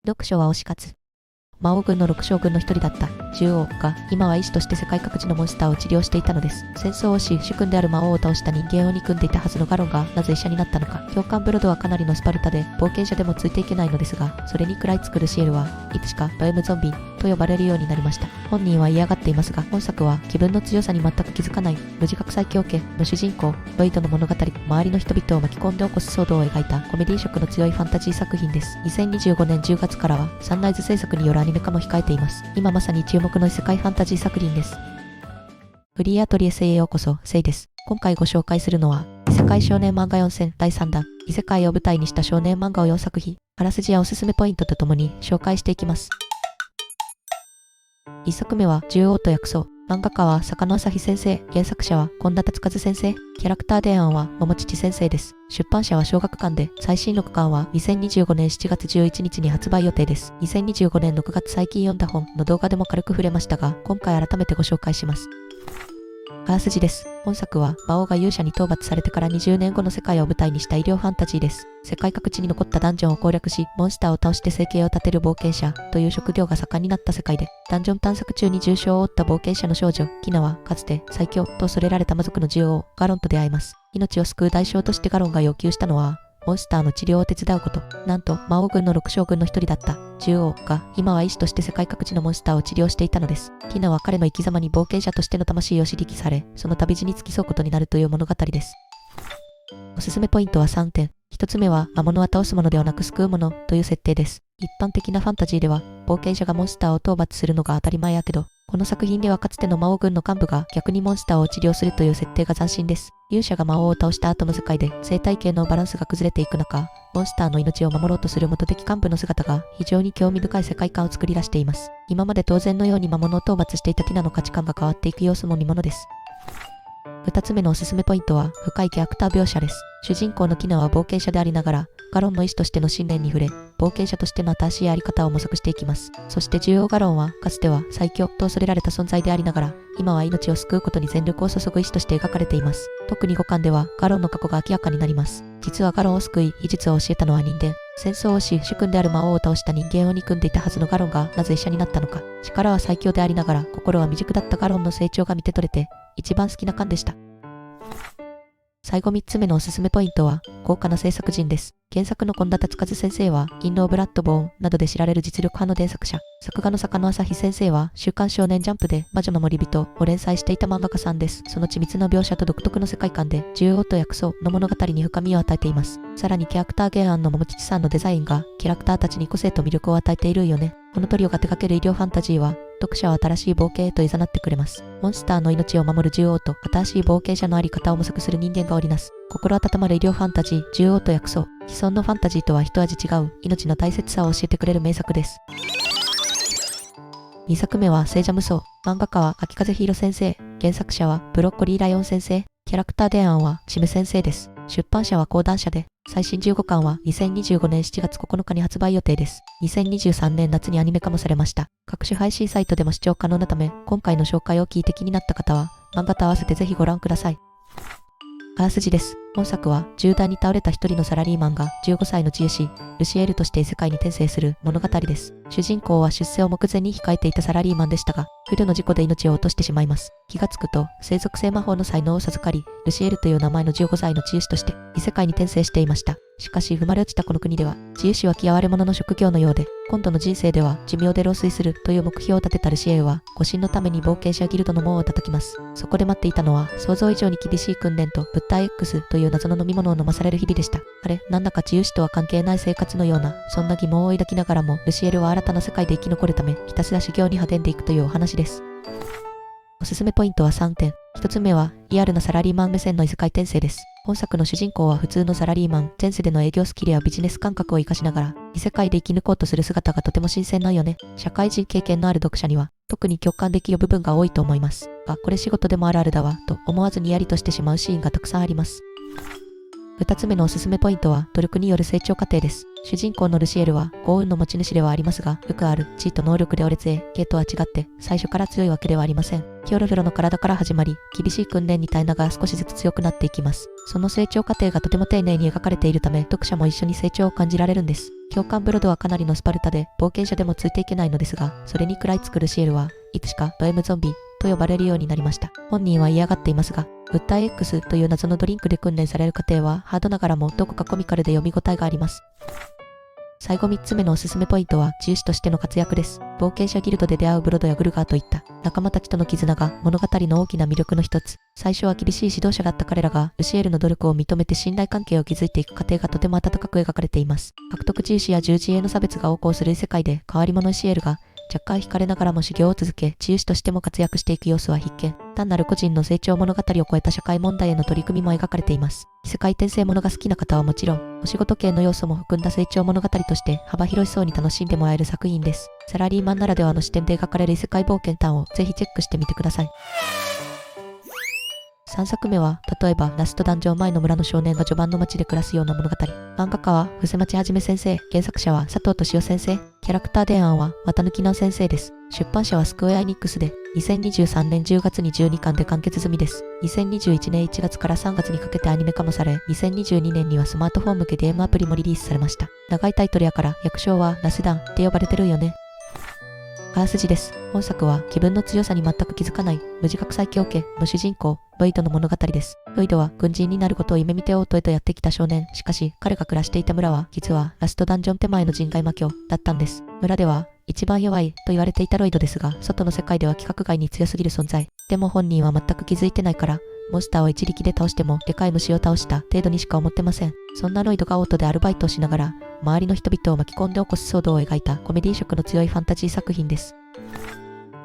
読書は推し活。魔王軍の6将軍の一人だった獣王が今は医師として世界各地のモンスターを治療していたのです。戦争をし主君である魔王を倒した人間を憎んでいたはずのガロンがなぜ医者になったのか。教官ブロドはかなりのスパルタで冒険者でもついていけないのですが、それに食らいつくルシエルはいつしかド M ゾンビと呼ばれるようになりました。本人は嫌がっていますが、本作は自分の強さに全く気づかない無自覚最強家の主人公ロイドの物語、周りの人々を巻き込んで起こす騒動を描いたコメディ色の強いファンタジー作品です。2025年10月からはサンライズ制作によるアニメ化も控えています。今まさに注目の異世界ファンタジー作品です。フリーアトリエセイへようこそ、セイです。今回ご紹介するのは異世界少年漫画4選第3弾、異世界を舞台にした少年漫画を4作品、あらすじやおすすめポイントとともに紹介していきます。1作目は獣王と薬草。漫画家は坂野朝日先生、原作者は本田達和先生、キャラクター提案は桃父先生です。出版社は小学館で、最新6巻は2025年7月11日に発売予定です。2025年6月最近読んだ本の動画でも軽く触れましたが、今回改めてご紹介します。あらすじです。本作は魔王が勇者に討伐されてから20年後の世界を舞台にした医療ファンタジーです。世界各地に残ったダンジョンを攻略し、モンスターを倒して生計を立てる冒険者という職業が盛んになった世界で、ダンジョン探索中に重傷を負った冒険者の少女、キナはかつて最強と恐れられた魔族の獣王、ガロンと出会います。命を救う代償としてガロンが要求したのは、モンスターの治療を手伝うこと。なんと魔王軍の6将軍の一人だった獣王が今は医師として世界各地のモンスターを治療していたのです。ティナは彼の生き様に冒険者としての魂を刺激され、その旅路に付き添うことになるという物語です。おすすめポイントは3点。1つ目は魔物は倒すものではなく救うものという設定です。一般的なファンタジーでは冒険者がモンスターを討伐するのが当たり前やけど、この作品ではかつての魔王軍の幹部が逆にモンスターを治療するという設定が斬新です。勇者が魔王を倒した後の世界で生態系のバランスが崩れていく中、モンスターの命を守ろうとする元的幹部の姿が非常に興味深い世界観を作り出しています。今まで当然のように魔物を討伐していたティナの価値観が変わっていく様子も見ものです。2つ目のおすすめポイントは深いキャラクター描写です。主人公のティナは冒険者でありながら、ガロンの意志としての信念に触れ、冒険者としての新しいあり方を模索していきます。そして獣王ガロンは、かつては最強と恐れられた存在でありながら、今は命を救うことに全力を注ぐ意志として描かれています。特に5巻では、ガロンの過去が明らかになります。実はガロンを救い、医術を教えたのは人間。戦争をし、主君である魔王を倒した人間を憎んでいたはずのガロンがなぜ医者になったのか。力は最強でありながら、心は未熟だったガロンの成長が見て取れて、一番好きな巻でした。最後3つ目のおすすめポイントは豪華な制作陣です。原作の本田達和先生は銀狼ブラッドボーンなどで知られる実力派の原作者。作画の坂野朝日先生は週刊少年ジャンプで魔女の森人を連載していた漫画家さんです。その緻密な描写と独特の世界観で獣王と薬草の物語に深みを与えています。さらにキャラクター原案の桃父さんのデザインがキャラクターたちに個性と魅力を与えているよね。このトリオが手掛ける医療ファンタジーは読者を新しい冒険へと誘ってくれます。モンスターの命を守る獣王と新しい冒険者のあり方を模索する人間が織りなす心温まる医療ファンタジー獣王と薬草。既存のファンタジーとは一味違う命の大切さを教えてくれる名作です。2作目は聖者無双。漫画家は秋風ひろ先生、原作者はブロッコリーライオン先生、キャラクター提案はチム先生です。出版社は講談社で、最新15巻は2025年7月9日に発売予定です。2023年夏にアニメ化もされました。各種配信サイトでも視聴可能なため、今回の紹介を聞いて気になった方は、漫画と合わせてぜひご覧ください。あらすじです。本作は銃弾に倒れた一人のサラリーマンが15歳の治癒士、ルシエルとして異世界に転生する物語です。主人公は出世を目前に控えていたサラリーマンでしたが、不慮の事故で命を落としてしまいます。気がつくと、生属性魔法の才能を授かり、ルシエルという名前の15歳の治癒士として異世界に転生していました。しかし生まれ落ちたこの国では、治癒士は嫌われ者の職業のようで、今度の人生では寿命で老衰するという目標を立てたルシエルは、護身のために冒険者ギルドの門を叩きます。そこで待っていたのは、想像以上に厳しい訓練と物体 X という謎の飲み物を飲まされる日々でした。あれ、なんだか治癒士とは関係ない生活のような、そんな疑問を抱きながらも、ルシエルは新たな世界で生き残るため、ひたすら修行に励んでいくというお話です。おすすめポイントは3点。1つ目は、リアルなサラリーマン目線の異世界転生です。本作の主人公は普通のサラリーマン、前世での営業スキルやビジネス感覚を活かしながら、異世界で生き抜こうとする姿がとても新鮮なんよね。社会人経験のある読者には、特に共感できる部分が多いと思います。あ、これ仕事でもあるあるだわ、と思わずにやりとしてしまうシーンがたくさんあります。2つ目のおすすめポイントは努力による成長過程です。主人公のルシエルは幸運の持ち主ではありますが、よくある地位と能力で折れ杖、系とは違って最初から強いわけではありません。キョロロロの体から始まり、厳しい訓練に耐えながら少しずつ強くなっていきます。その成長過程がとても丁寧に描かれているため、読者も一緒に成長を感じられるんです。教官ブロドはかなりのスパルタで冒険者でもついていけないのですが、それに食らいつくルシエルはいつしかド M ゾンビと呼ばれるようになりました。本人は嫌がっていますが、物体 X という謎のドリンクで訓練される過程はハードながらもどこかコミカルで読み応えがあります。最後3つ目のおすすめポイントは銃士としての活躍です。冒険者ギルドで出会うブロドやグルガーといった仲間たちとの絆が物語の大きな魅力の一つ。最初は厳しい指導者だった彼らがルシエルの努力を認めて信頼関係を築いていく過程がとても温かく描かれています。獲得重視や従事への差別が横行する異世界で変わり者ルシエルが若干惹かれながらも修行を続け、治癒士としても活躍していく様子は必見。単なる個人の成長物語を超えた社会問題への取り組みも描かれています。異世界転生ものが好きな方はもちろん、お仕事系の要素も含んだ成長物語として幅広い層に楽しんでもらえる作品です。サラリーマンならではの視点で描かれる異世界冒険譚をぜひチェックしてみてください。3作目は、例えばラストダンジョン前の村の少年が序盤の町で暮らすような物語。漫画家は布施町はじめ先生、原作者は佐藤俊夫先生、キャラクター伝案は綿貫直先生です。出版社はスクエアエニックスで、2023年10月に12巻で完結済みです。2021年1月から3月にかけてアニメ化もされ、2022年にはスマートフォン向けゲームアプリもリリースされました。長いタイトルやから略称はラスダンって呼ばれてるよね。あらすじです。本作は自分の強さに全く気づかない無自覚最強家の主人公、ロイドの物語です。ロイドは軍人になることを夢見て王都へとやってきた少年。しかし、彼が暮らしていた村は、実はラストダンジョン手前の人外魔境だったんです。村では、一番弱いと言われていたロイドですが、外の世界では規格外に強すぎる存在。でも本人は全く気づいてないから、モンスターを一力で倒しても、でかい虫を倒した程度にしか思ってません。そんなロイドが王都でアルバイトをしながら、周りの人々を巻き込んで起こす騒動を描いたコメディ色の強いファンタジー作品です。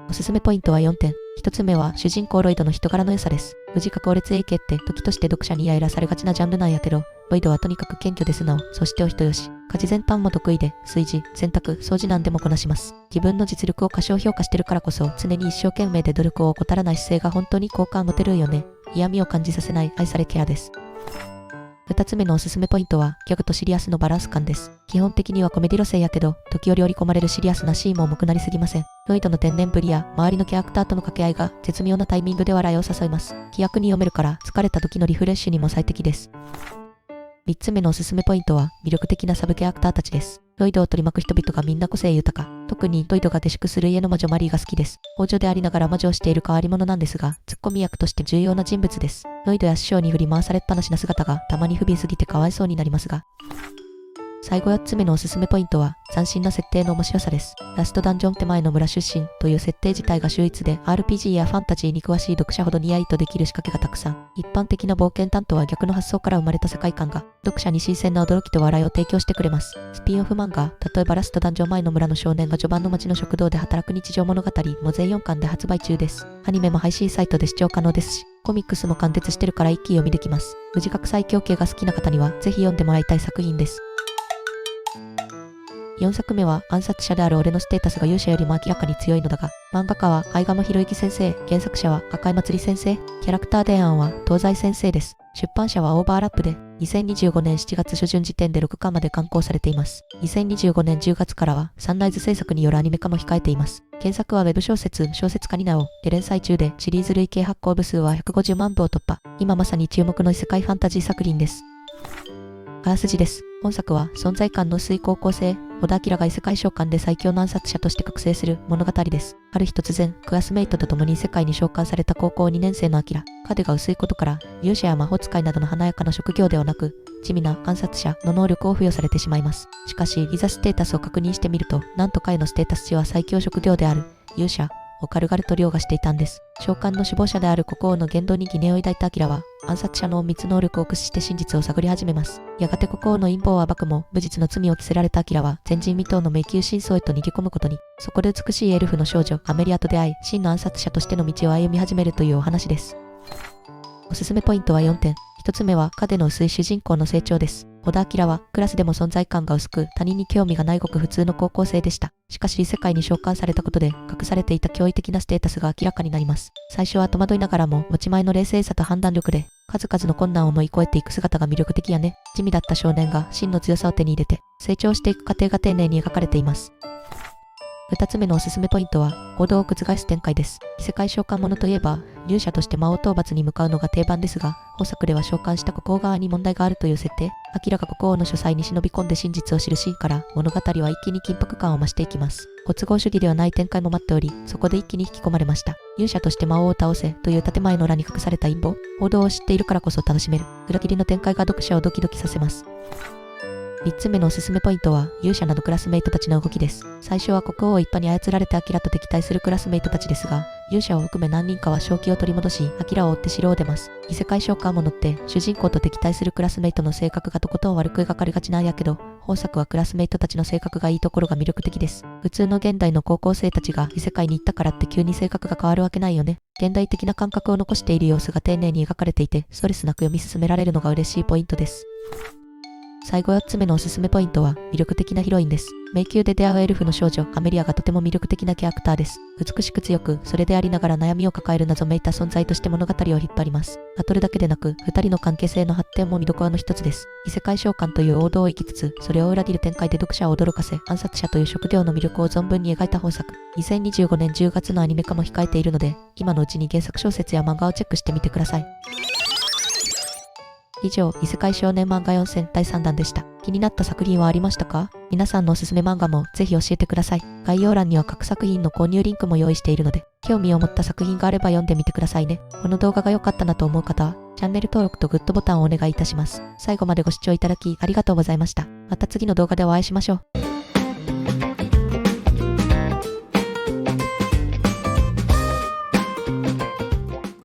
おすすめポイントは4点。1つ目は主人公ロイドの人柄の良さです。無自覚オレツエイケって時として読者にイライラされがちなジャンルなんやけど、ロイドはとにかく謙虚で素直、そしてお人よし。家事全般も得意で、炊事、洗濯、掃除なんでもこなします。自分の実力を過小評価してるからこそ、常に一生懸命で努力を怠らない姿勢が本当に好感持てるよね。嫌味を感じさせない愛されキャラです。2つ目のおすすめポイントは、ギャグとシリアスのバランス感です。基本的にはコメディ路線やけど、時折織り込まれるシリアスなシーンも重くなりすぎません。ロイドの天然ぶりや、周りのキャラクターとの掛け合いが、絶妙なタイミングで笑いを誘います。規約に読めるから、疲れた時のリフレッシュにも最適です。3つ目のおすすめポイントは、魅力的なサブキャラクターたちです。ロイドを取り巻く人々がみんな個性豊か。特にロイドが下宿する家の魔女マリーが好きです。王女でありながら魔女をしている変わり者なんですが、ツッコミ役として重要な人物です。ロイドや師匠に振り回されっぱなしな姿がたまに不憫すぎてかわいそうになりますが。最後4つ目のおすすめポイントは、斬新な設定の面白さです。ラストダンジョン手前の村出身という設定自体が秀逸で、RPG やファンタジーに詳しい読者ほどにやりとできる仕掛けがたくさん。一般的な冒険担当は逆の発想から生まれた世界観が、読者に新鮮な驚きと笑いを提供してくれます。スピンオフ漫画、例えばラストダンジョン前の村の少年が序盤の町の食堂で働く日常物語も全4巻で発売中です。アニメも配信サイトで視聴可能ですし、コミックスも完結してるから一気読みできます。無自覚最強系が好きな方には、ぜひ読んでもらいたい作品です。4作目は暗殺者である俺のステータスが勇者よりも明らかに強いのだが、漫画家は貝賀博之先生、原作者は赤井まつり先生、キャラクター伝案は東西先生です。出版社はオーバーラップで、2025年7月初旬時点で6巻まで刊行されています。2025年10月からはサンライズ制作によるアニメ化も控えています。原作はウェブ小説家になおで連載中で、シリーズ累計発行部数は150万部を突破。今まさに注目の異世界ファンタジー作品です。あらすじです。本作は存在感の薄い高校生、小田明が異世界召喚で最強の暗殺者として覚醒する物語です。ある日突然、クラスメイトと共に異世界に召喚された高校2年生の明。影が薄いことから、勇者や魔法使いなどの華やかな職業ではなく、地味な暗殺者の能力を付与されてしまいます。しかし、いざステータスを確認してみると、なんと彼のステータス値は最強職業である勇者を軽々と凌駕していたんです。召喚の首謀者である国王の言動に疑念を抱いた明は、暗殺者の隠密能力を駆使して真実を探り始めます。やがて国王の陰謀を暴くも、無実の罪を着せられた明は、前人未到の迷宮深層へと逃げ込むことに、そこで美しいエルフの少女、アメリアと出会い、真の暗殺者としての道を歩み始めるというお話です。おすすめポイントは4点。1つ目は、影の薄い主人公の成長です。小田明は、クラスでも存在感が薄く、他人に興味がないごく普通の高校生でした。しかし、異世界に召喚されたことで、隠されていた驚異的なステータスが明らかになります。最初は戸惑いながらも、持ち前の冷静さと判断力で、数々の困難を乗り越えていく姿が魅力的やね。地味だった少年が真の強さを手に入れて、成長していく過程が丁寧に描かれています。2つ目のおすすめポイントは、王道を覆す展開です。異世界召喚者といえば、勇者として魔王討伐に向かうのが定番ですが、本作では召喚した国王側に問題があるという設定、アキラが国王の書斎に忍び込んで真実を知るシーンから、物語は一気に緊迫感を増していきます。ご都合主義ではない展開も待っており、そこで一気に引き込まれました。勇者として魔王を倒せという建前の裏に隠された陰謀、王道を知っているからこそ楽しめる、裏切りの展開が読者をドキドキさせます。3つ目のおすすめポイントは、勇者などクラスメイトたちの動きです。最初は国王を一派に操られてアキラと敵対するクラスメイトたちですが、勇者を含め何人かは正気を取り戻し、アキラを追って城を出ます。異世界召喚者って主人公と敵対するクラスメイトの性格がとことん悪く描かれがちなんやけど、本作はクラスメイトたちの性格がいいところが魅力的です。普通の現代の高校生たちが異世界に行ったからって急に性格が変わるわけないよね。現代的な感覚を残している様子が丁寧に描かれていて、ストレスなく読み進められるのが嬉しいポイントです。最後4つ目のおすすめポイントは、魅力的なヒロインです。迷宮で出会うエルフの少女、アメリアがとても魅力的なキャラクターです。美しく強く、それでありながら悩みを抱える謎めいた存在として物語を引っ張ります。バトルだけでなく、二人の関係性の発展も見どころの一つです。異世界召喚という王道を生きつつ、それを裏切る展開で読者を驚かせ、暗殺者という職業の魅力を存分に描いた本作。2025年10月のアニメ化も控えているので、今のうちに原作小説や漫画をチェックしてみてください。以上、異世界少年漫画4選第3弾でした。気になった作品はありましたか？皆さんのおすすめ漫画もぜひ教えてください。概要欄には各作品の購入リンクも用意しているので、興味を持った作品があれば読んでみてくださいね。この動画が良かったなと思う方は、チャンネル登録とグッドボタンをお願いいたします。最後までご視聴いただきありがとうございました。また次の動画でお会いしましょう。